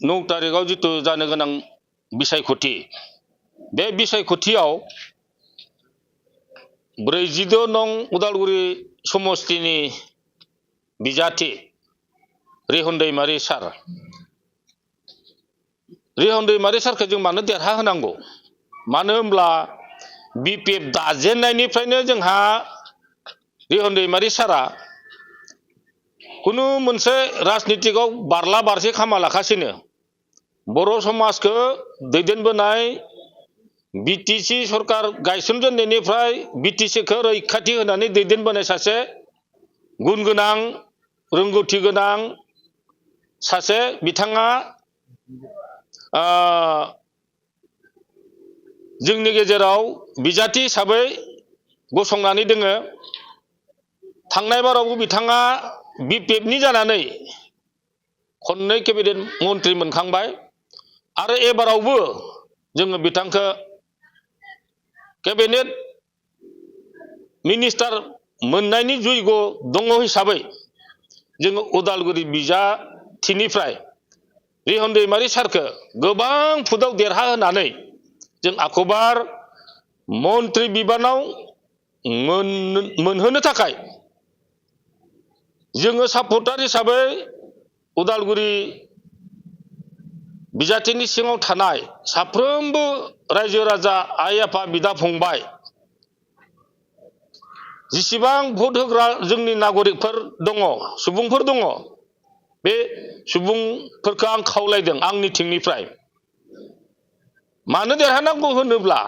9 तारिखाव जितु जानो गोनां बिसायख'थि बे बिसायख'थियाव 46 नं उदालगुरि समस्तिनि बिजाथि रिहन दैमारि सार रिहन दैमारि सारखौ जों मानो देरहा होनांगौ मानो होनब्ला बिपिएफ दाजेननायनिफ्रायनो जोंहा रिहन दैमारि सारा कुनु मोनसे राजनीतिकआव बारला बारसे खामालाखासिनो बर' समाजखौ दैदेनबोनाय बिटिसि सरकार गायसनजेननायनिफ्राय बिटिसिखौ रैखाथि होनानै दैदेनबोनाय सासे गुन गोनां रोंगौथि गोनां सासे बिथाङा जोंनि गेजेराव बिजाथि हिसाबै गसंनानै दोङो थांनाय बारावबो बिथाङा बिपिएफनि जानानै खननै केबिनेट मन्त्रि मोनखांबाय आरो एबारावबो जोङो बिथांखौ केबिनेट मिनिस्टार मोननायनि जयग दङ हिसाबै जोङो उदालगुरि बिजाथिनिफ्राय रिहन दैमारि सारखौ गोबां फुदाव देरहा होनानै जों आखबार मन्त्रि बिबानाव मोनहोनो थाखाय जोङो सापर्टार हिसाबै उदालगुरि बिजाथिनि सिङाव थानाय साफ्रोमबो रायजो राजा आइ आफा बिदा फंबाय जिसिबां भट होग्रा जोंनि नागरिकफोर दङ सुबुंफोर दङ बे सुबुंफोरखौ आं खावलायदों आंनिथिंनिफ्राय मानो देरहानांगौ होनोब्ला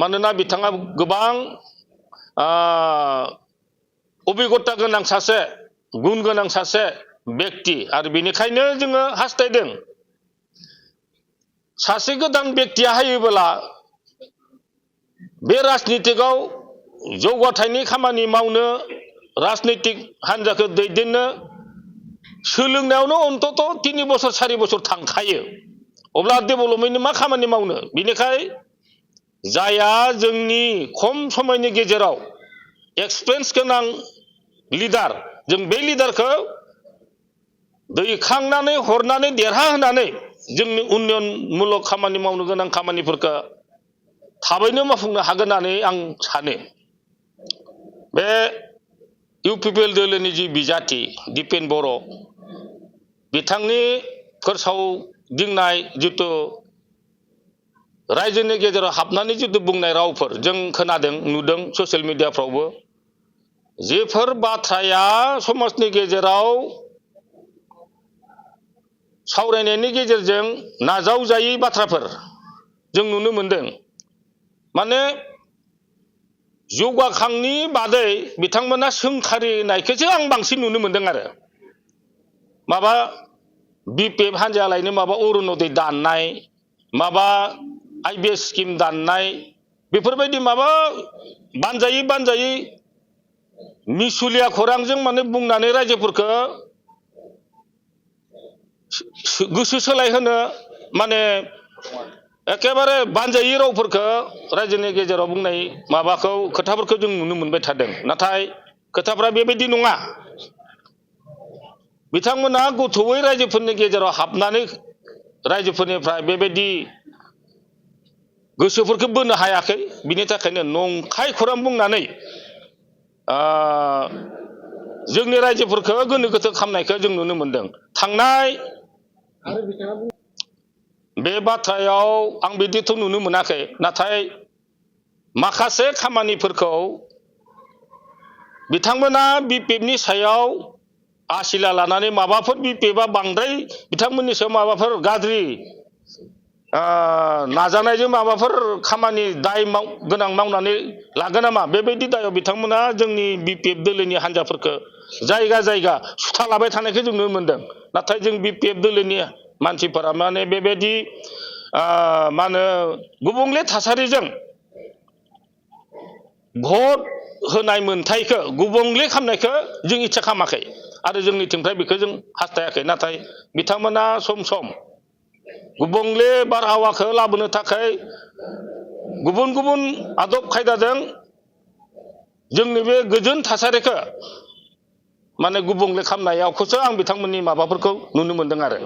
मानोना बिथाङा गोबां अभिगता गोनां सासे गुन गोनां सासे व्यक्ति आरो बेनिखायनो जोङो हास्थायदों सासे गोदान व्यक्तिया हायोबोला बे राजनीतिकआव जौगाथायनि खामानि मावनो राजनीतिक हान्जाखौ दैदेननो सोलोंनायावनो अन्तत 3 बोसोर 4 बोसोर थांखायो अब्ला डेभेलपमेन्टनि मा खामानि मावनो बिनिखाय जाया जोंनि खम समयनि गेजेराव एक्सपिरियेन्स गोनां लिडार जों बे लिडारखौ दैखांनानै हरनानै देरहा होनानै जोंनि उन्नयनमूलक खामानि मावनो गोनां खामानिफोरखौ थाबैनो मावफुंनो हागोन होननानै आं सानो बे इउपिपिएल दोलोनि जि बिजाथि दिपेन बर' बिथांनि फोसावदिंनाय जितु रायजोनि गेजेराव हाबनानै जितु बुंनाय रावफोर जों खोनादों नुदों ससियेल मिडियाफ्रावबो जेफोर बाथ्राया समाजनि गेजेराव सावरायनायनि गेजेरजों नाजावजायै बाथ्राफोर जों नुनो मोनदों माने जौगाखांनि बादै बिथांमोना सोंखारिनायखौसो आं बांसिन नुनो मोनदों आरो माबा बिपिएफ हान्जायालायनो माबा अरुणोदय दाननाय माबा आइबिएस स्किम दाननाय बेफोरबायदि माबा बानजायै मिसुलिया खौरांजों माने बुंनानै रायजोफोरखौ गोसो सोलायहोनो माने एकेबारे बानजायै रावफोरखौ रायजोनि गेजेराव बुंनाय माबाखौ खोथाफोरखौ जों नुनो मोनबाय थादों नाथाय खोथाफ्रा बेबायदि नङा बिथांमोना गोथौयै रायजोफोरनि गेजेराव हाबनानै रायजोफोरनिफ्राय बेबायदि गोसोफोरखौ बोनो हायाखै बिनि थाखायनो नंखाय खौरां बुंनानै जोंनि रायजोफोरखौ गोनो गोथो खालामनायखौ जों नुनो मोनदों थांनाय बे बाथ्रायाव आं बिदिथ' नुनो मोनाखै नाथाय माखासे खामानिफोरखौ बिथांमोना बिपिएफनि सायाव आसिला लानानै माबाफोर बिपिएफआ बांद्राय बिथांमोननि सायाव माबाफोर गाज्रि नाजानायजों माबाफोर खामानि दाय गोनां मावनानै लागोन नामा बेबायदि दायाव बिथांमोना जोंनि बिपिएफ दोलोनि हान्जाफोरखौ जायगा जायगा सुथा लाबाय थानायखौ जों नुनो मोनदों नाथाय जों बिपिएफ दोलोनि मानसिफोरा माने बेबायदि मा होनो गुबुंले थासारिजों भट होनाय मोन्थायखौ गुबुंले खालामनायखौ जों इच्छा खालामाखै आरो जोंनिथिंफ्राय बेखौ जों हास्थायाखै नाथाय बिथांमोना सम सम गुबुंले बारहावाखौ लाबोनो थाखाय गुबुन गुबुन आदब खायदाजों जोंनि बे गोजोन थासारिखौ माने गुबुंले खालामनायावखौसो आं बिथांमोननि माबाफोरखौ नुनो मोनदों आरो